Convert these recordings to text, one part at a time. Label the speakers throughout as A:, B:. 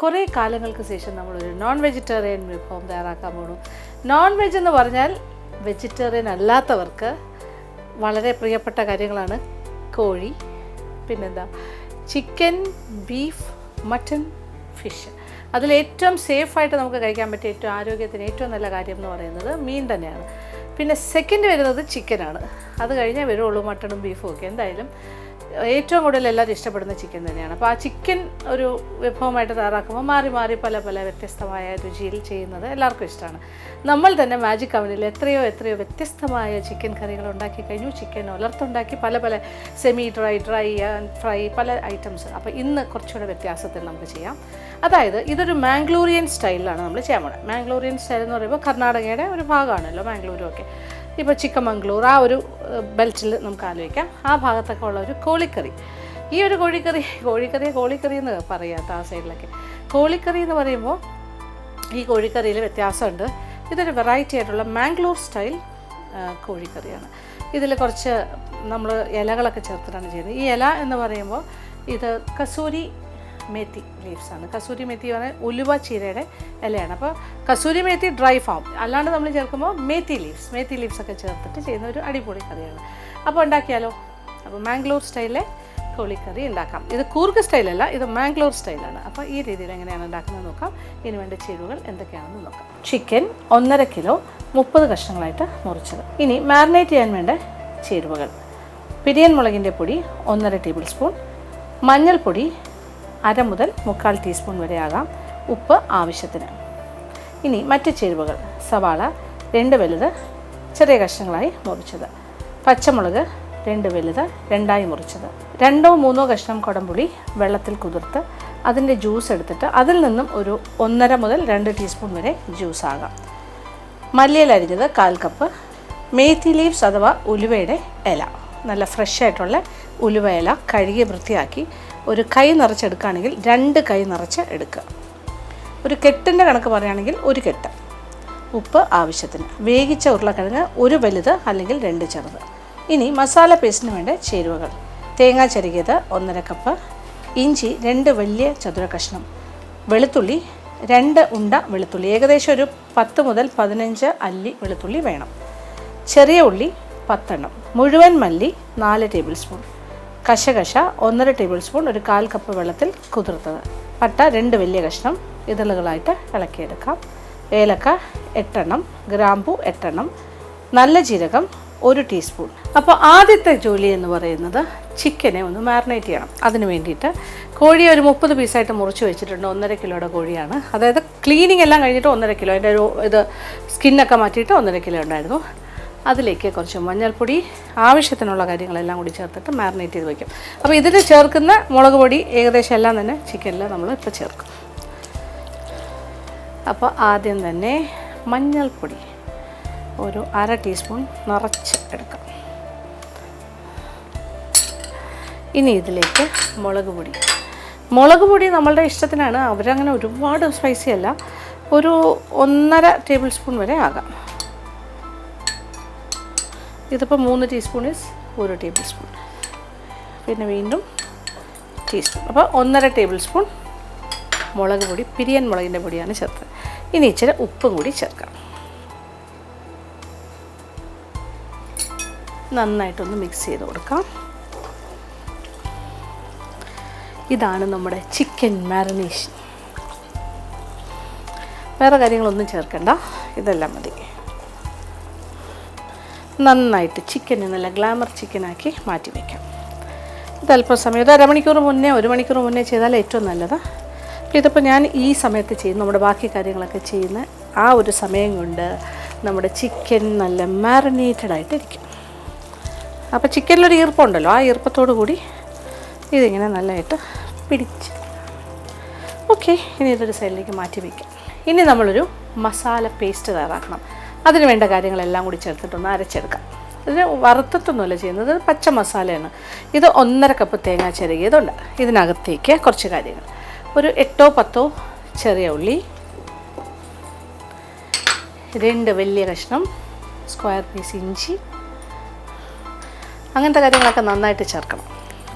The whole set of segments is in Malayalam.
A: കുറേ കാലങ്ങൾക്ക് ശേഷം നമ്മളൊരു നോൺ വെജിറ്റേറിയൻ വിഭവം തയ്യാറാക്കാൻ പോകുന്നു. നോൺ വെജ് എന്ന് പറഞ്ഞാൽ വെജിറ്റേറിയൻ അല്ലാത്തവർക്ക് വളരെ പ്രിയപ്പെട്ട കാര്യങ്ങളാണ് കോഴി, പിന്നെന്താ ചിക്കൻ, ബീഫ്, മട്ടൺ, ഫിഷ്. അതിലേറ്റവും സേഫായിട്ട് നമുക്ക് കഴിക്കാൻ പറ്റിയ ഏറ്റവും ആരോഗ്യത്തിന് ഏറ്റവും നല്ല കാര്യം എന്ന് പറയുന്നത് മീൻ തന്നെയാണ്. പിന്നെ സെക്കൻഡ് വരുന്നത് ചിക്കനാണ്. അത് കഴിഞ്ഞേ വരുള്ളൂ മട്ടണും ബീഫും ഒക്കെ. എന്തായാലും ഏറ്റവും കൂടുതൽ എല്ലാവരും ഇഷ്ടപ്പെടുന്ന ചിക്കൻ തന്നെയാണ്. അപ്പോൾ ആ ചിക്കൻ ഒരു വിഭവമായിട്ട് തയ്യാറാക്കുമ്പോൾ മാറി മാറി പല പല വ്യത്യസ്തമായ രുചിയിൽ ചെയ്യുന്നത് എല്ലാവർക്കും ഇഷ്ടമാണ്. നമ്മൾ തന്നെ മാജിക് അവനിൽ എത്രയോ വ്യത്യസ്തമായ ചിക്കൻ കറികൾ ഉണ്ടാക്കി കഴിഞ്ഞു. ചിക്കൻ ഉലർത്തുണ്ടാക്കി, പല പല സെമി ഡ്രൈ ആൻഡ് ഫ്രൈ പല ഐറ്റംസ്. അപ്പോൾ ഇന്ന് കുറച്ചുകൂടെ വ്യത്യാസത്തിൽ നമുക്ക് ചെയ്യാം. അതായത് ഇതൊരു മാംഗ്ലൂരിയൻ സ്റ്റൈലിലാണ് നമ്മൾ ചെയ്യാൻ പോകുന്നത്. മാംഗ്ലൂരിയൻ സ്റ്റൈൽ എന്ന് പറയുമ്പോൾ കർണാടകയുടെ ഒരു ഭാഗമാണല്ലോ മാംഗ്ലൂരും ഒക്കെ. ഇപ്പോൾ ചിക്കമംഗ്ലൂർ ആ ഒരു ബെൽറ്റിൽ നമുക്ക് ആലോചിക്കാം. ആ ഭാഗത്തൊക്കെ ഉള്ള ഒരു കോഴിക്കറി. ഈ ഒരു കോഴിക്കറി എന്ന് പറയാത്ത ആ സൈഡിലൊക്കെ കോഴിക്കറി എന്ന് പറയുമ്പോൾ ഈ കോഴിക്കറിയിൽ വ്യത്യാസമുണ്ട്. ഇതൊരു വെറൈറ്റി ആയിട്ടുള്ള മാംഗ്ലൂർ സ്റ്റൈൽ കോഴിക്കറിയാണ്. ഇതിൽ കുറച്ച് നമ്മൾ ഇലകളൊക്കെ ചേർത്തിട്ടാണ് ചെയ്യുന്നത്. ഈ ഇല എന്ന് പറയുമ്പോൾ ഇത് കസൂരി മേത്തി ലീവ്സാണ്. കസൂരി മേത്തി പറഞ്ഞാൽ ഉലുവ ചീരയുടെ ഇലയാണ്. അപ്പോൾ കസൂരി മേത്തി ഡ്രൈ ഫാം, അല്ലാണ്ട് നമ്മൾ ചേർക്കുമ്പോൾ മേത്തി ലീവ്സ് ഒക്കെ ചേർത്തിട്ട് ചെയ്യുന്ന ഒരു അടിപൊളി കറിയാണ്. അപ്പോൾ ഉണ്ടാക്കിയാലോ? അപ്പോൾ മാംഗ്ലൂർ സ്റ്റൈലിലെ കോഴിക്കറി ഉണ്ടാക്കാം. ഇത് കൂർഗ് സ്റ്റൈലല്ല, ഇത് മാംഗ്ലൂർ സ്റ്റൈലാണ്. അപ്പോൾ ഈ രീതിയിൽ എങ്ങനെയാണ് ഉണ്ടാക്കുന്നത് നോക്കാം. ഇതിന് വേണ്ട ചേരുവകൾ എന്തൊക്കെയാണെന്ന് നോക്കാം. ചിക്കൻ 1.5 കിലോ 30 കഷ്ണങ്ങളായിട്ട് മുറിച്ചത്. ഇനി മാരിനേറ്റ് ചെയ്യാൻ വേണ്ട ചേരുവകൾ: പിരിയൻ മുളകിൻ്റെ പൊടി 1.5 ടേബിൾ സ്പൂൺ, മഞ്ഞൾപ്പൊടി 1/2 മുതൽ 3/4 ടീസ്പൂൺ വരെ ആകാം, ഉപ്പ് ആവശ്യത്തിന്. ഇനി മറ്റ് ചേരുവകൾ: സവാള 2 വലുത് ചെറിയ കഷ്ണങ്ങളായി മുറിച്ചത്, പച്ചമുളക് 2 വലുത് 2ആയി മുറിച്ചത്, 2-3 കഷ്ണം കുടംപുളി വെള്ളത്തിൽ കുതിർത്ത് അതിൻ്റെ ജ്യൂസ് എടുത്തിട്ട് അതിൽ നിന്നും ഒരു 1.5 മുതൽ 2 ടീസ്പൂൺ വരെ ജ്യൂസ് ആകാം, മല്ലിയില അരിഞ്ഞത് 1/4 കപ്പ്, മേത്തി ലീവ്സ് അഥവാ ഉലുവയുടെ ഇല, നല്ല ഫ്രഷ് ആയിട്ടുള്ള ഉലുവ ഇല കഴുകി വൃത്തിയാക്കി ഒരു കൈ നിറച്ചെടുക്കുകയാണെങ്കിൽ 2 കൈ നിറച്ച് എടുക്കുക. ഒരു കെട്ടിൻ്റെ കണക്ക് പറയുകയാണെങ്കിൽ 1 കെട്ട്. ഉപ്പ് ആവശ്യത്തിന്. വേവിച്ച ഉരുളക്കിഴങ്ങ് 1 വലുത് അല്ലെങ്കിൽ 2 ചെറുത്. ഇനി മസാല പേസ്റ്റിന് വേണ്ട ചേരുവകൾ: തേങ്ങ ചിരകിയത് 1.5 കപ്പ്, ഇഞ്ചി 2 വലിയ ചതുര കഷ്ണം, വെളുത്തുള്ളി 2 ഉണ്ട വെളുത്തുള്ളി, ഏകദേശം ഒരു 10 മുതൽ 15 അല്ലി വെളുത്തുള്ളി വേണം, ചെറിയ ഉള്ളി 10 എണ്ണം, മുഴുവൻ മല്ലി 4 ടേബിൾ സ്പൂൺ, കശകശ 1.5 ടേബിൾ സ്പൂൺ ഒരു 1/4 കപ്പ് വെള്ളത്തിൽ കുതിർത്തത്, പട്ട 2 വലിയ കഷ്ണം ഇതളുകളായിട്ട് ഇളക്കിയെടുക്കാം, ഏലക്ക 8 എണ്ണം, ഗ്രാമ്പു 8 എണ്ണം, നല്ല ജീരകം 1 ടീസ്പൂൺ. അപ്പോൾ ആദ്യത്തെ ജോലി എന്ന് പറയുന്നത് ചിക്കനെ ഒന്ന് മാരിനേറ്റ് ചെയ്യണം. അതിന് വേണ്ടിയിട്ട് കോഴി ഒരു 30 പീസായിട്ട് മുറിച്ച് വെച്ചിട്ടുണ്ട്. 1.5 കിലോയുടെ കോഴിയാണ്. അതായത് ക്ലീനിങ് എല്ലാം കഴിഞ്ഞിട്ട് 1.5 കിലോ, അതിൻ്റെ ഒരു ഇത് സ്കിന്നൊക്കെ മാറ്റിയിട്ട് 1.5 കിലോ ഉണ്ടായിരുന്നു. അതിലേക്ക് കുറച്ച് മഞ്ഞൾപ്പൊടി, ആവശ്യത്തിനുള്ള കാര്യങ്ങളെല്ലാം കൂടി ചേർത്തിട്ട് മാരിനേറ്റ് ചെയ്ത് വയ്ക്കും. അപ്പോൾ ഇതിൽ ചേർക്കുന്ന മുളക് പൊടി ഏകദേശം എല്ലാം തന്നെ ചിക്കനിൽ നമ്മൾ ഇപ്പോൾ ചേർക്കും. അപ്പോൾ ആദ്യം തന്നെ മഞ്ഞൾപ്പൊടി ഒരു 1/2 ടീസ്പൂൺ നിറച്ച് എടുക്കാം. ഇനി ഇതിലേക്ക് മുളക് പൊടി നമ്മളുടെ ഇഷ്ടത്തിനാണ്. അവരങ്ങനെ ഒരുപാട് സ്പൈസി അല്ല, ഒരു 1.5 ടേബിൾ സ്പൂൺ വരെ ആകാം. ഇതിപ്പോൾ 3 ടീസ്പൂൺ 1 ടേബിൾ സ്പൂൺ, പിന്നെ വീണ്ടും ടീസ്പൂൺ. അപ്പോൾ 1.5 ടേബിൾ സ്പൂൺ മുളക് പൊടി, പിരിയൻ മുളകിൻ്റെ പൊടിയാണ് ചേർത്തത്. ഇനി ഇച്ചിരി ഉപ്പും കൂടി ചേർക്കാം. നന്നായിട്ടൊന്ന് മിക്സ് ചെയ്ത് കൊടുക്കാം. ഇതാണ് നമ്മുടെ ചിക്കൻ മാരിനേഷൻ. വേറെ കാര്യങ്ങളൊന്നും ചേർക്കണ്ട, ഇതെല്ലാം മതി. നന്നായിട്ട് ചിക്കനെ നല്ല ഗ്ലാമർ ചിക്കനാക്കി മാറ്റി വയ്ക്കാം. ഇത് അല്പം സമയം, ഒരു അരമണിക്കൂർ മുന്നേ 1 മണിക്കൂർ മുന്നേ ചെയ്താൽ ഏറ്റവും നല്ലത്. അപ്പോൾ ഇതിപ്പോൾ ഞാൻ ഈ സമയത്ത് ചെയ്യുന്ന നമ്മുടെ ബാക്കി കാര്യങ്ങളൊക്കെ ചെയ്യുന്ന ആ ഒരു സമയം കൊണ്ട് നമ്മുടെ ചിക്കൻ നല്ല മാരിനേറ്റഡ് ആയിട്ടിരിക്കും. അപ്പോൾ ചിക്കനിലൊരു ഈർപ്പമുണ്ടല്ലോ, ആ ഈർപ്പത്തോടു കൂടി ഇതിങ്ങനെ നല്ലതായിട്ട് പിടിച്ച്. ഓക്കെ, ഇനി ഇതൊരു സൈഡിലേക്ക് മാറ്റി വയ്ക്കാം. ഇനി നമ്മളൊരു മസാല പേസ്റ്റ് തയ്യാറാക്കണം. അതിന് വേണ്ട കാര്യങ്ങളെല്ലാം കൂടി ചേർത്തിട്ടൊന്ന് അരച്ചെടുക്കാം. ഇതിന് വറുത്തിട്ടൊന്നുമല്ല ചെയ്യുന്നത്, പച്ച മസാലയാണ്. ഇത് 1.5 കപ്പ് തേങ്ങ ചിരകിയതുണ്ട്. ഇതിനകത്തേക്ക് കുറച്ച് കാര്യങ്ങൾ: ഒരു 8-10 ചെറിയ ഉള്ളി, 2 വലിയ കഷ്ണം സ്ക്വയർ പീസ് ഇഞ്ചി, അങ്ങനത്തെ കാര്യങ്ങളൊക്കെ നന്നായിട്ട് ചേർക്കണം.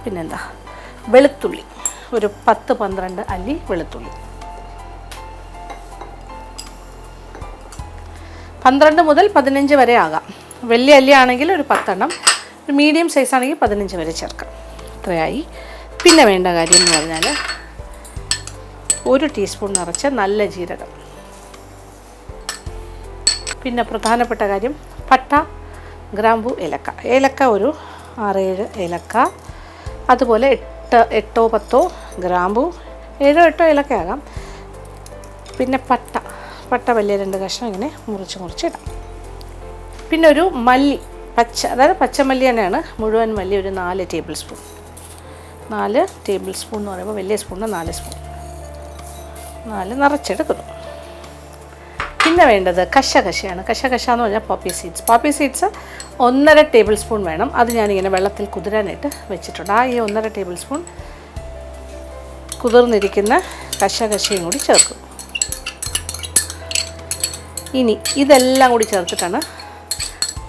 A: പിന്നെന്താ, വെളുത്തുള്ളി ഒരു 10-12 അല്ലി വെളുത്തുള്ളി, 12 മുതൽ 15 വരെ ആകാം. വലിയ അല്ലി ആണെങ്കിൽ ഒരു 10 എണ്ണം, ഒരു മീഡിയം സൈസ് ആണെങ്കിൽ 15 വരെ ചേർക്കാം. ഇത്രയായി. പിന്നെ വേണ്ട കാര്യം എന്ന് പറഞ്ഞാൽ 1 ടീസ്പൂൺ നിറച്ച നല്ല ജീരകം. പിന്നെ പ്രധാനപ്പെട്ട കാര്യം പട്ട, ഗ്രാമ്പു, ഏലക്ക. ഏലക്ക ഒരു 6-7 ഏലക്ക, അതുപോലെ 8-10 ഗ്രാമ്പു, 7-8 ഏലക്ക ആകാം. പിന്നെ പട്ട വലിയ 2 കഷ്ണം ഇങ്ങനെ മുറിച്ച് ഇടാം. പിന്നെ ഒരു മല്ലി, അതായത് പച്ചമല്ലി തന്നെയാണ്, മുഴുവൻ മല്ലി ഒരു 4 ടേബിൾ സ്പൂൺ. 4 ടേബിൾ സ്പൂൺ എന്ന് പറയുമ്പോൾ വലിയ സ്പൂണിന് 4 സ്പൂൺ, 4 നിറച്ചെടുക്കുന്നു. പിന്നെ വേണ്ടത് കശകശയാണ്. കശകശ എന്ന് പറഞ്ഞാൽ പോപ്പി സീഡ്സ് 1.5 ടേബിൾ സ്പൂൺ വേണം. അത് ഞാനിങ്ങനെ വെള്ളത്തിൽ കുതിരാനായിട്ട് വെച്ചിട്ടുണ്ട്. ഈ 1.5 ടേബിൾ സ്പൂൺ കുതിർന്നിരിക്കുന്ന കശകശയും കൂടി ചേർക്കും. ഇനി ഇതെല്ലാം കൂടി ചേർത്തിട്ടാണ്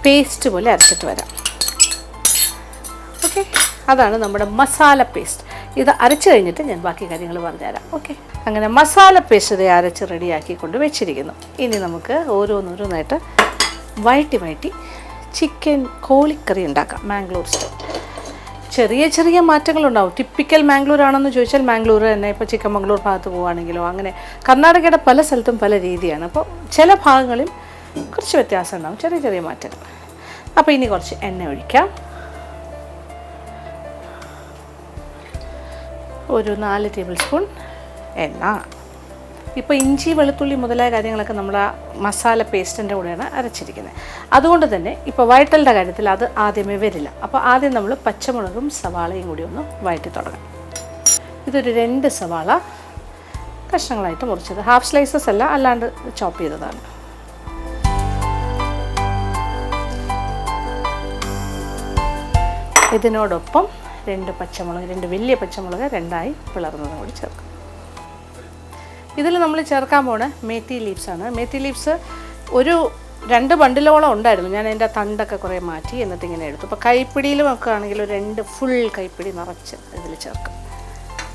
A: പേസ്റ്റ് പോലെ അരച്ചിട്ട് വരാം. ഓക്കെ, അതാണ് നമ്മുടെ മസാല പേസ്റ്റ്. ഇത് അരച്ച് കഴിഞ്ഞിട്ട് ഞാൻ ബാക്കി കാര്യങ്ങൾ പറഞ്ഞുതരാം. ഓക്കെ, അങ്ങനെ മസാല പേസ്റ്റ് ഇത് അരച്ച് റെഡിയാക്കി കൊണ്ട് വെച്ചിരിക്കുന്നു. ഇനി നമുക്ക് ഓരോന്നോരോന്നായിട്ട് വഴറ്റി ചിക്കൻ കോഴിക്കറി ഉണ്ടാക്കാം, മാംഗ്ലൂർ സ്റ്റൈൽ. ചെറിയ മാറ്റങ്ങളുണ്ടാവും. ടിപ്പിക്കൽ മാംഗ്ലൂർ ആണെന്ന് ചോദിച്ചാൽ മാംഗ്ലൂർ തന്നെ. ഇപ്പോൾ ചിക്കമംഗ്ലൂർ ഭാഗത്ത് പോവുകയാണെങ്കിലോ അങ്ങനെ കർണാടകയുടെ പല സ്ഥലത്തും പല രീതിയാണ്. അപ്പോൾ ചില ഭാഗങ്ങളിൽ കുറച്ച് വ്യത്യാസം ഉണ്ടാവും, ചെറിയ മാറ്റങ്ങൾ. അപ്പോൾ ഇനി കുറച്ച് എണ്ണ ഒഴിക്കാം. ഒരു 4 ടേബിൾ സ്പൂൺ എണ്ണ. ഇപ്പോൾ ഇഞ്ചി, വെളുത്തുള്ളി മുതലായ കാര്യങ്ങളൊക്കെ നമ്മൾ ആ മസാല പേസ്റ്റിൻ്റെ കൂടെയാണ് അരച്ചിരിക്കുന്നത്. അതുകൊണ്ട് തന്നെ ഇപ്പോൾ വഴറ്റലിൻ്റെ കാര്യത്തിൽ അത് ആദ്യമേ വരില്ല. അപ്പോൾ ആദ്യം നമ്മൾ പച്ചമുളകും സവാളയും കൂടി ഒന്ന് വഴറ്റി തുടങ്ങാം. ഇതൊരു 2 സവാള കഷ്ണങ്ങളായിട്ട് മുറിച്ചത്, ഹാഫ് സ്ലൈസസ് അല്ല, അല്ലാണ്ട് ചോപ്പ് ചെയ്തതാണ്. ഇതിനോടൊപ്പം 2 വലിയ പച്ചമുളക് 2ആയി പിളർന്നതും കൂടി ചേർക്കും. ഇതിൽ നമ്മൾ ചേർക്കാൻ പോണ മേത്തി ലീവ്സാണ്. മേത്തി ലീവ്സ് ഒരു 2 ബണ്ടിലോളം ഉണ്ടായിരുന്നു. ഞാൻ അതിൻ്റെ തണ്ടൊക്കെ കുറേ മാറ്റി എന്നിട്ട് ഇങ്ങനെ എടുത്തു. അപ്പോൾ കൈപ്പിടിയിലും ഒക്കെ ആണെങ്കിൽ ഒരു 2 ഫുൾ കൈപ്പിടി നിറച്ച് ഇതിൽ ചേർക്കും.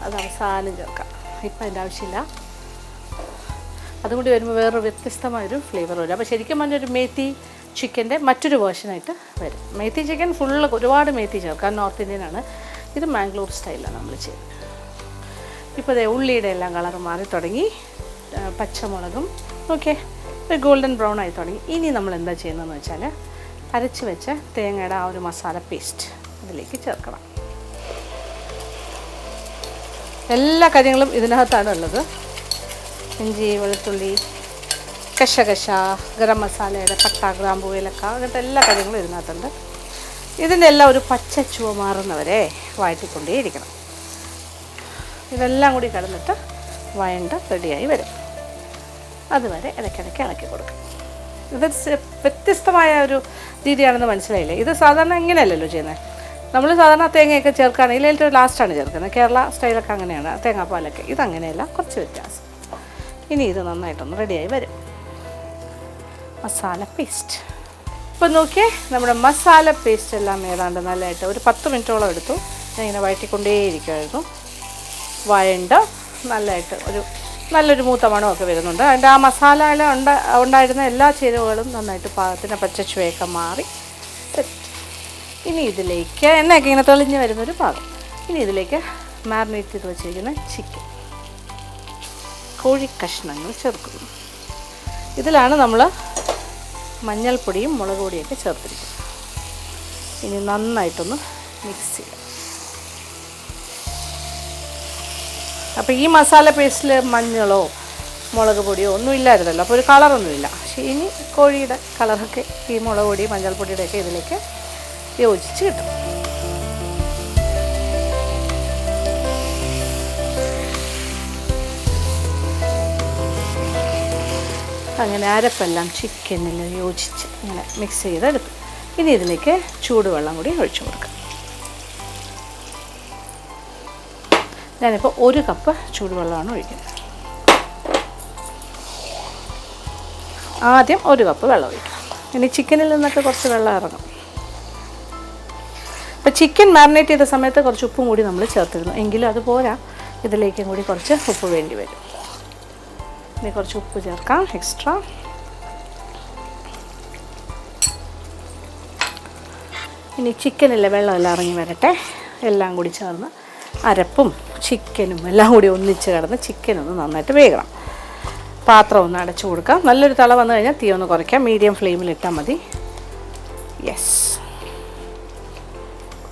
A: അത് അവസാനം ചേർക്കാം. ഇപ്പം അതിൻ്റെ ആവശ്യമില്ല. അതുകൂടി വരുമ്പോൾ വേറൊരു വ്യത്യസ്തമായൊരു ഫ്ലേവർ വരും. അപ്പോൾ ശരിക്കും പറഞ്ഞൊരു മേത്തി ചിക്കൻ്റെ മറ്റൊരു വേർഷനായിട്ട് വരും. മേത്തി ചിക്കൻ ഫുള്ള് ഒരുപാട് മേത്തി ചേർക്കാം, നോർത്ത് ഇന്ത്യനാണ്. ഇത് മാംഗ്ലൂർ സ്റ്റൈലാണ് നമ്മൾ ചെയ്യുന്നത്. ഇപ്പോൾ ഉള്ളിയുടെ എല്ലാം കളർ മാറി തുടങ്ങി, പച്ചമുളകും ഓക്കെ ഒരു ഗോൾഡൻ ബ്രൗൺ ആയി തുടങ്ങി. ഇനി നമ്മൾ എന്താ ചെയ്യുന്നതെന്ന് വെച്ചാൽ അരച്ച് വെച്ച തേങ്ങയുടെ ആ ഒരു മസാല പേസ്റ്റ് ഇതിലേക്ക് ചേർക്കണം. എല്ലാ കാര്യങ്ങളും ഇതിനകത്താണ് ഉള്ളത്. ഇഞ്ചി, വെളുത്തുള്ളി, കശകശ, ഗരം മസാലയുടെ പട്ട, ഗ്രാമ്പൂ, ഏലക്ക, അങ്ങനത്തെ എല്ലാ കാര്യങ്ങളും ഇതിനകത്തുണ്ട്. ഇതിൻ്റെ എല്ലാം ഒരു പച്ച ചുവ മാറുന്നവരെ വഴറ്റിക്കൊണ്ടേയിരിക്കണം. ഇതെല്ലാം കൂടി കിടന്നിട്ട് വഴണ്ട് റെഡിയായി വരും. അതുവരെ ഇടയ്ക്കിടയ്ക്ക് ഇളക്കി കൊടുക്കും. ഇത് വ്യത്യസ്തമായ ഒരു രീതിയാണെന്ന് മനസ്സിലായില്ലേ? ഇത് സാധാരണ ഇങ്ങനെയല്ലല്ലോ ചെയ്യുന്നത്. നമ്മൾ സാധാരണ തേങ്ങയൊക്കെ ചേർക്കുകയാണെങ്കിൽ ഏറ്റവും ലാസ്റ്റാണ് ചേർക്കുന്നത്. കേരള സ്റ്റൈലൊക്കെ അങ്ങനെയാണ്, തേങ്ങാപ്പാലൊക്കെ. ഇതങ്ങനെയല്ല, കുറച്ച് വ്യത്യാസം. ഇനി ഇത് നന്നായിട്ടൊന്ന് റെഡിയായി വരും. മസാല പേസ്റ്റ് ഇപ്പോൾ നോക്കിയേ, നമ്മുടെ മസാല പേസ്റ്റ് എല്ലാം ഏതാണ്ട് നല്ലതായിട്ട് ഒരു 10 മിനിറ്റോളം എടുത്തു. ഞാൻ ഇങ്ങനെ വഴറ്റിക്കൊണ്ടേയിരിക്കുമായിരുന്നു. വഴണ്ട് നല്ലതായിട്ട് നല്ലൊരു മൂത്ത മണമൊക്കെ വരുന്നുണ്ട്. അതിൻ്റെ ആ മസാലയിൽ ഉണ്ടായിരുന്ന എല്ലാ ചേരുവകളും നന്നായിട്ട് പാകത്തിന് പച്ചച്ചുവയൊക്കെ മാറി സെറ്റ്. ഇനി ഇതിലേക്ക് എണ്ണയൊക്കെ ഇങ്ങനെ തെളിഞ്ഞ് വരുന്നൊരു പാകം. ഇനി ഇതിലേക്ക് മാരിനേറ്റ് ചെയ്ത് വെച്ചിരിക്കുന്ന ചിക്കൻ കോഴി കഷ്ണങ്ങൾ ചേർക്കുന്നു. ഇതിലാണ് നമ്മൾ മഞ്ഞൾപ്പൊടിയും മുളക് പൊടിയൊക്കെ ചേർത്തിരിക്കുന്നത്. ഇനി നന്നായിട്ടൊന്ന് മിക്സ് ചെയ്യാം. അപ്പോൾ ഈ മസാല പേസ്റ്റിൽ മഞ്ഞളോ മുളക് പൊടിയോ ഒന്നും ഇല്ലായിരുന്നല്ലോ, അപ്പോൾ ഒരു കളറൊന്നുമില്ല. പക്ഷേ ഇനി കോഴിയുടെ കളറൊക്കെ ഈ മുളക് പൊടി മഞ്ഞൾപ്പൊടിയുടെയൊക്കെ ഇതിലേക്ക് യോജിച്ച് കിട്ടും. അങ്ങനെ അരപ്പെല്ലാം ചിക്കനിൽ യോജിച്ച് ഇങ്ങനെ മിക്സ് ചെയ്തെടുത്തു. ഇനി ഇതിലേക്ക് ചൂടുവെള്ളം കൂടി ഒഴിച്ചു കൊടുക്കാം. ഞാനിപ്പോൾ 1 കപ്പ് ചൂടുവെള്ളമാണ് ഒഴിക്കുന്നത്. ആദ്യം 1 കപ്പ് വെള്ളം ഒഴിക്കണം. ഇനി ചിക്കനിൽ നിന്നൊക്കെ കുറച്ച് വെള്ളം ഇറങ്ങും. ഇപ്പോൾ ചിക്കൻ മാരിനേറ്റ് ചെയ്ത സമയത്ത് കുറച്ച് ഉപ്പും കൂടി നമ്മൾ ചേർത്തിരുന്നു, എങ്കിലും അത് പോരാ, ഇതിലേക്കും കൂടി കുറച്ച് ഉപ്പ് വേണ്ടി വരും. ഇനി കുറച്ച് ഉപ്പ് ചേർക്കാം എക്സ്ട്രാ. ഇനി ചിക്കനിലെ വെള്ളമെല്ലാം ഇറങ്ങി വരട്ടെ. എല്ലാം കൂടി ചേർന്ന് അരപ്പും ചിക്കനും എല്ലാം കൂടി ഒന്നിച്ച് കിടന്ന് ചിക്കനൊന്ന് നന്നായിട്ട് വേകണം. പാത്രം ഒന്ന് അടച്ചു കൊടുക്കാം. നല്ലൊരു തള വന്നു കഴിഞ്ഞാൽ തീ ഒന്ന് കുറയ്ക്കാം. മീഡിയം ഫ്ലെയിമിലിട്ടാൽ മതി. യെസ്,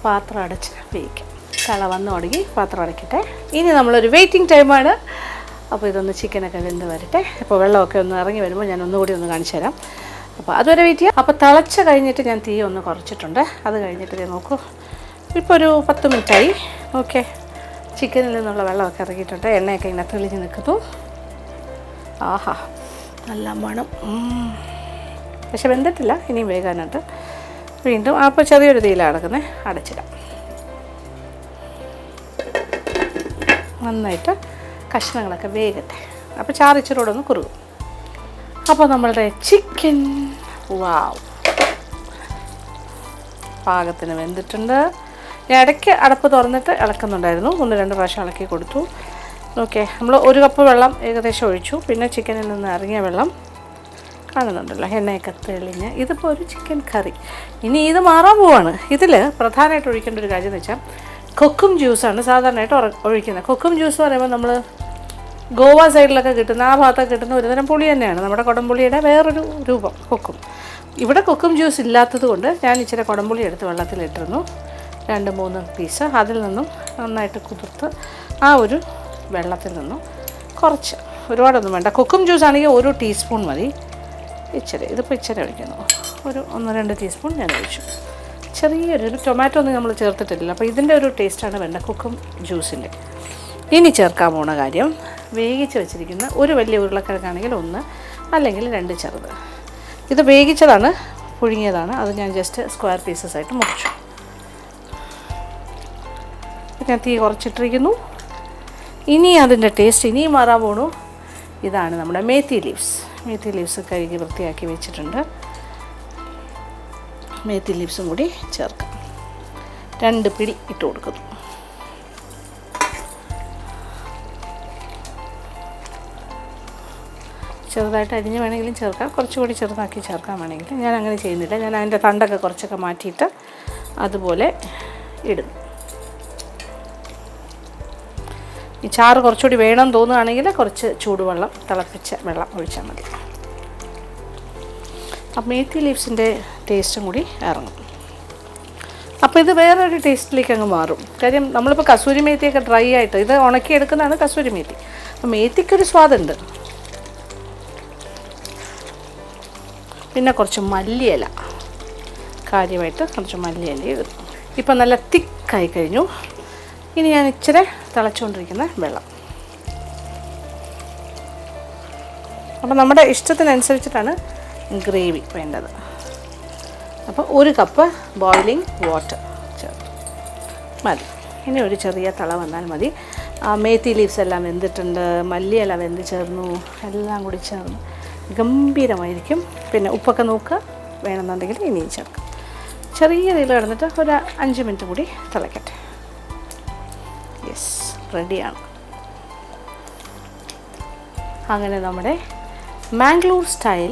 A: പാത്രം അടച്ച് വേവിക്കാം. തള വന്ന് തുടങ്ങി, പാത്രം അടയ്ക്കട്ടെ. ഇനി നമ്മളൊരു വെയിറ്റിംഗ് ടൈമാണ്. അപ്പോൾ ഇതൊന്ന് ചിക്കനൊക്കെ വെന്ത് വരട്ടെ. അപ്പോൾ വെള്ളമൊക്കെ ഒന്ന് ഇറങ്ങി വരുമ്പോൾ ഞാൻ ഒന്നുകൂടി ഒന്ന് കാണിച്ചു തരാം. അപ്പോൾ അതുവരെ വെയിറ്റ് ചെയ്യാം. അപ്പോൾ തിളച്ച് കഴിഞ്ഞിട്ട് ഞാൻ തീ ഒന്ന് കുറച്ചിട്ടുണ്ട്. അത് കഴിഞ്ഞിട്ട് നോക്കൂ, ഇപ്പോൾ ഒരു 10 മിനിറ്റായി. ഓക്കെ, ചിക്കനിൽ നിന്നുള്ള വെള്ളമൊക്കെ ഇറങ്ങിയിട്ടുണ്ട്. എണ്ണയൊക്കെ ഇങ്ങനെ തെളിഞ്ഞ് നിൽക്കുന്നു. ആഹാ, നല്ല മണം. പക്ഷെ വെന്തിട്ടില്ല, ഇനിയും വേകാനുണ്ട്. വീണ്ടും അപ്പോൾ ചെറിയൊരു തീയിലാണ് കിടക്കുന്നത്. അടച്ചിടാം. നന്നായിട്ട് കഷ്ണങ്ങളൊക്കെ വേഗട്ടെ. അപ്പോൾ ചാറിച്ചിലൂടെ ഒന്ന് കുറുകും. അപ്പോൾ നമ്മളുടെ ചിക്കൻ വാവ് പാകത്തിന് വെന്തിട്ടുണ്ട്. ഞാൻ ഇടയ്ക്ക് അടപ്പ് തുറന്നിട്ട് ഇളക്കുന്നുണ്ടായിരുന്നു. 1-2 പ്രാവശ്യം ഇളക്കി കൊടുത്തു. ഓക്കെ, നമ്മൾ 1 കപ്പ് വെള്ളം ഏകദേശം ഒഴിച്ചു. പിന്നെ ചിക്കനിൽ നിന്ന് ഇറങ്ങിയ വെള്ളം കാണുന്നുണ്ടല്ലോ, എണ്ണയൊക്കെ തെളിഞ്ഞ്. ഇതിപ്പോൾ ഒരു ചിക്കൻ കറി. ഇനി ഇത് മാറാൻ പോവാണ്. ഇതിൽ പ്രധാനമായിട്ട് ഒഴിക്കേണ്ട ഒരു കാര്യം എന്ന് വെച്ചാൽ കൊക്കും ജ്യൂസാണ് സാധാരണയായിട്ട് ഒഴിക്കുന്നത്. കൊക്കും ജ്യൂസ് എന്ന് പറയുമ്പോൾ നമ്മൾ ഗോവ സൈഡിലൊക്കെ കിട്ടുന്ന, ആ ഭാഗത്തൊക്കെ കിട്ടുന്ന ഒരുതരം പുളി തന്നെയാണ്. നമ്മുടെ കുടംപുളിയുടെ വേറൊരു രൂപം കൊക്കും. ഇവിടെ കൊക്കും ജ്യൂസ് ഇല്ലാത്തത് കൊണ്ട് ഞാൻ ഇച്ചിരി കുടംപുളി എടുത്ത് വെള്ളത്തിലിട്ടിരുന്നു, 2-3 പീസ്. അതിൽ നിന്നും നന്നായിട്ട് കുതിർത്ത് ആ ഒരു വെള്ളത്തിൽ നിന്നും കുറച്ച്, ഒരുപാടൊന്നും വേണ്ട. കൊക്കും ജ്യൂസ് ആണെങ്കിൽ 1 ടീസ്പൂൺ മതി. ഇച്ചിരി, ഇതിപ്പോൾ ഇച്ചിരി ഒഴിക്കുന്നു. ഒരു 1-2 ടീസ്പൂൺ ഞാൻ ഒഴിച്ചു. ചെറിയൊരു ടൊമാറ്റോ ഒന്നും നമ്മൾ ചേർത്തിട്ടില്ല. അപ്പോൾ ഇതിൻ്റെ ഒരു ടേസ്റ്റാണ് വേണ്ട കൊക്കും ജ്യൂസിൻ്റെ. ഇനി ചേർക്കാൻ പോണ കാര്യം, വേവിച്ച് വെച്ചിരിക്കുന്ന ഒരു വലിയ ഉരുളക്കിഴങ്ങാണെങ്കിൽ 1 അല്ലെങ്കിൽ 2 ചെറുത്. ഇത് വേവിച്ചതാണ്, പുഴുങ്ങിയതാണ്. അത് ഞാൻ ജസ്റ്റ് സ്ക്വയർ പീസസ് ആയിട്ട് മുറിച്ചു. ഞാൻ തീ കുറച്ചിട്ടിരിക്കുന്നു. ഇനി അതിൻ്റെ ടേസ്റ്റ് ഇനിയും മാറാൻ പോണു. ഇതാണ് നമ്മുടെ മേത്തി ലീവ്സ്. മേത്തി ലീവ്സ് കഴുകി വൃത്തിയാക്കി വെച്ചിട്ടുണ്ട്. മേത്തി ലീവ്സും കൂടി ചേർക്കാം. 2 പിടി ഇട്ട് കൊടുക്കുന്നു. ചെറുതായിട്ട് അരിഞ്ഞ് വേണമെങ്കിലും ചേർക്കാം, കുറച്ചുകൂടി ചെറുതാക്കി ചേർക്കാൻ വേണമെങ്കിൽ. ഞാൻ അങ്ങനെ ചെയ്യുന്നില്ല. ഞാൻ അതിൻ്റെ തണ്ടൊക്കെ കുറച്ചൊക്കെ മാറ്റിയിട്ട് അതുപോലെ ഇടും. ഈ ചാറ് കുറച്ചുകൂടി വേണം തോന്നുകയാണെങ്കിൽ കുറച്ച് ചൂടുവെള്ളം, തിളപ്പിച്ച വെള്ളം ഒഴിച്ചാൽ മതി. അപ്പോൾ മേത്തി ലീവ്സിൻ്റെ ടേസ്റ്റും കൂടി ഇറങ്ങും. അപ്പോൾ ഇത് വേറൊരു ടേസ്റ്റിലേക്ക് അങ്ങ് മാറും. കാര്യം നമ്മളിപ്പോൾ കസൂരി മേത്തിയൊക്കെ ഡ്രൈ ആയിട്ട് ഇത് ഉണക്കിയെടുക്കുന്നതാണ് കസൂരി മേത്തി. അപ്പോൾ മേത്തിക്കൊരു സ്വാദുണ്ട്. പിന്നെ കുറച്ച് മല്ലിയില, കാര്യമായിട്ട് കുറച്ച് മല്ലിയില ഇടും. ഇപ്പം നല്ല തിക്കായി കഴിഞ്ഞു. ഇനി ഞാൻ ഇച്ചിരി തിളച്ചുകൊണ്ടിരിക്കുന്ന വെള്ളം. അപ്പോൾ നമ്മുടെ ഇഷ്ടത്തിനനുസരിച്ചിട്ടാണ് ഗ്രേവി വേണ്ടത്. അപ്പോൾ 1 കപ്പ് ബോയിലിംഗ് വാട്ടർ ചേർത്ത് മതി. ഇനി ഒരു ചെറിയ തള വന്നാൽ മതി. മേത്തി ലീവ്സ് എല്ലാം വെന്തിട്ടുണ്ട്, മല്ലിയില വെന്ത് ചേർന്നു, എല്ലാം കൂടി ചേർന്ന് ഗംഭീരമായിരിക്കും. പിന്നെ ഉപ്പൊക്കെ നോക്കുക, വേണമെന്നുണ്ടെങ്കിൽ ഇനിയും ചേർക്കാം. ചെറിയ തീയിൽ കിടന്നിട്ട് ഒരു 5 മിനിറ്റ് കൂടി തിളക്കട്ടെ. യെസ്, റെഡിയാണ്. അങ്ങനെ നമ്മുടെ Mangalore style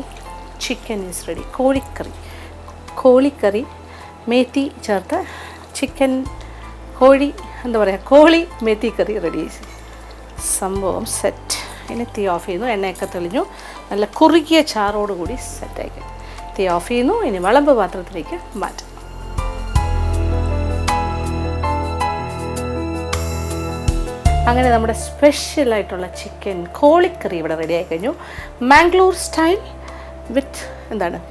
A: chicken is ready. കോഴിക്കറി മേത്തി ചേർത്ത് ചിക്കൻ കോഴി മേത്തി കറി റെഡി. സംഭവം സെറ്റ്. ഇനി തീ ഓഫ് ചെയ്യുന്നു. എണ്ണയൊക്കെ തെളിഞ്ഞു, നല്ല കുറുകിയ ചാറോടുകൂടി സെറ്റായി. തീ ഓഫ് ചെയ്യുന്നു. ഇനി വിളമ്പ് പാത്രത്തിലേക്ക് മാറ്റാം. അങ്ങനെ നമ്മുടെ സ്പെഷ്യലായിട്ടുള്ള ചിക്കൻ കോഴിക്കറി ഇവിടെ റെഡിയായി കഴിഞ്ഞു. മാംഗ്ലൂർ സ്റ്റൈൽ വിത്ത്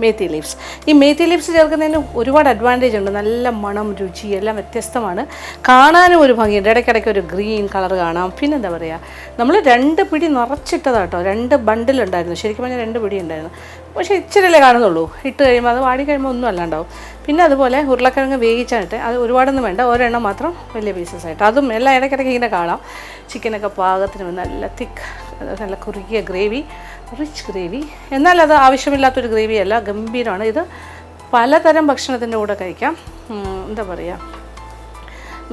A: മേത്തി ലീവ്സ്. ഈ മേത്തി ലീവ്സ് ചേർക്കുന്നതിന് ഒരുപാട് അഡ്വാൻറ്റേജ് ഉണ്ട്. നല്ല മണം, രുചി എല്ലാം വ്യത്യസ്തമാണ്. കാണാനും ഒരു ഭംഗിയുണ്ട്. ഇടയ്ക്കിടയ്ക്ക് ഒരു ഗ്രീൻ കളർ കാണാം. പിന്നെ എന്താ പറയുക, നമ്മൾ 2 പിടി നിറച്ചിട്ടതാട്ടോ. 2 ബണ്ടിലുണ്ടായിരുന്നു. ശരിക്കും പറഞ്ഞാൽ 2 പിടി ഉണ്ടായിരുന്നു. പക്ഷേ ഇച്ചിരിയല്ലേ കാണുന്നുള്ളൂ. ഇട്ട് കഴിയുമ്പോൾ അത് വാടി കഴിയുമ്പോൾ ഒന്നും അല്ലാണ്ടാവും. പിന്നെ അതുപോലെ ഉരുളക്കിഴങ്ങ് വേവിച്ചായിട്ട് അത് ഒരുപാടൊന്നും വേണ്ട, ഒരെണ്ണം മാത്രം വലിയ പീസസ് ആയിട്ട്. അതും എല്ലാം ഇടയ്ക്കിടയ്ക്ക് ഇങ്ങനെ കാണാം. ചിക്കനൊക്കെ പാകത്തിന് നല്ല തിക്ക്, നല്ല കുറുകിയ ഗ്രേവി, റിച്ച് ഗ്രേവി. എന്നാൽ അത് ആവശ്യമില്ലാത്തൊരു ഗ്രേവിയല്ല, ഗംഭീരമാണ്. ഇത് പലതരം ഭക്ഷണത്തിൻ്റെ കൂടെ കഴിക്കാം. എന്താ പറയുക,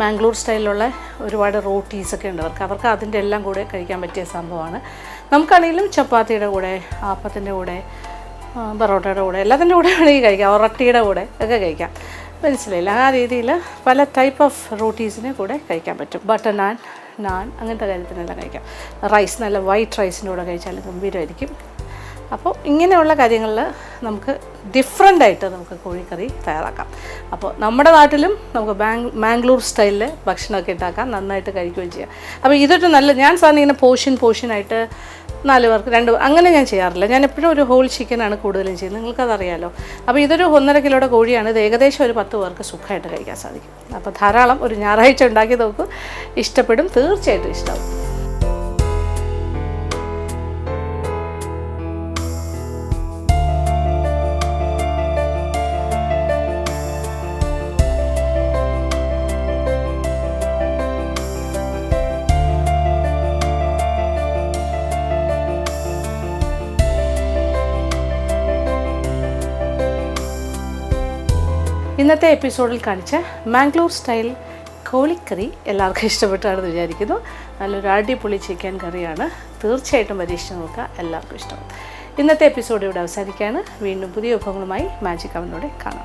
A: മാംഗ്ലൂർ സ്റ്റൈലിലുള്ള ഒരുപാട് റോട്ടീസൊക്കെ ഉണ്ട് അവർക്ക് അതിൻ്റെ എല്ലാം കൂടെ കഴിക്കാൻ പറ്റിയ സംഭവമാണ്. നമുക്കാണെങ്കിലും ചപ്പാത്തിയുടെ കൂടെ, ആപ്പത്തിൻ്റെ കൂടെ, പൊറോട്ടയുടെ കൂടെ, എല്ലാത്തിൻ്റെ കൂടെ വേണമെങ്കിൽ കഴിക്കാം. ഒറട്ടിയുടെ കൂടെ ഒക്കെ കഴിക്കാം. മനസ്സിലായില്ല, ആ രീതിയിൽ പല ടൈപ്പ് ഓഫ് റോട്ടീസിനെ കൂടെ കഴിക്കാൻ പറ്റും. ബട്ടർ നാൻ, നാൻ അങ്ങനത്തെ കാര്യത്തിനെല്ലാം കഴിക്കാം. റൈസ് നല്ല വൈറ്റ് റൈസിൻ്റെ കൂടെ കഴിച്ചാൽ ഗംഭീരമായിരിക്കും. അപ്പോൾ ഇങ്ങനെയുള്ള കാര്യങ്ങളിൽ നമുക്ക് ഡിഫറെൻ്റായിട്ട് നമുക്ക് കോഴിക്കറി തയ്യാറാക്കാം. അപ്പോൾ നമ്മുടെ നാട്ടിലും നമുക്ക് മാംഗ്ലൂർ സ്റ്റൈലിൽ ഭക്ഷണമൊക്കെ ഉണ്ടാക്കാം, നന്നായിട്ട് കഴിക്കുകയും ചെയ്യാം. അപ്പോൾ ഇതൊരു നല്ല, ഞാൻ സാറിന് ഇങ്ങനെ പോർഷനായിട്ട് 4 പേർക്ക് 2 അങ്ങനെ ഞാൻ ചെയ്യാറില്ല. ഞാൻ എപ്പോഴും ഒരു ഹോൾ ചിക്കനാണ് കൂടുതലും ചെയ്യുന്നത്, നിങ്ങൾക്കതറിയാലോ. അപ്പോൾ ഇതൊരു 1.5 കിലോയുടെ കോഴിയാണ്. ഇത് ഏകദേശം ഒരു 10 പേർക്ക് സുഖമായിട്ട് കഴിക്കാൻ സാധിക്കും. അപ്പോൾ ധാരാളം ഒരു ഞായറാഴ്ച ഉണ്ടാക്കി നോക്കൂ, ഇഷ്ടപ്പെടും, തീർച്ചയായിട്ടും ഇഷ്ടമാവും. ഇന്നത്തെ എപ്പിസോഡിൽ കാണിച്ച മാംഗ്ലൂർ സ്റ്റൈൽ കോഴിക്കറി എല്ലാവർക്കും ഇഷ്ടപ്പെട്ടാണെന്ന് വിചാരിക്കുന്നു. നല്ലൊരു അടിപൊളി ചിക്കൻ കറിയാണ്, തീർച്ചയായിട്ടും പരീക്ഷിച്ച് നോക്കുക, എല്ലാവർക്കും ഇഷ്ടമാവും. ഇന്നത്തെ എപ്പിസോഡ് ഇവിടെ അവസാനിക്കുകയാണ്. വീണ്ടും പുതിയ വിഭവങ്ങളുമായി മാജിക് അവനിലൂടെ കാണാം.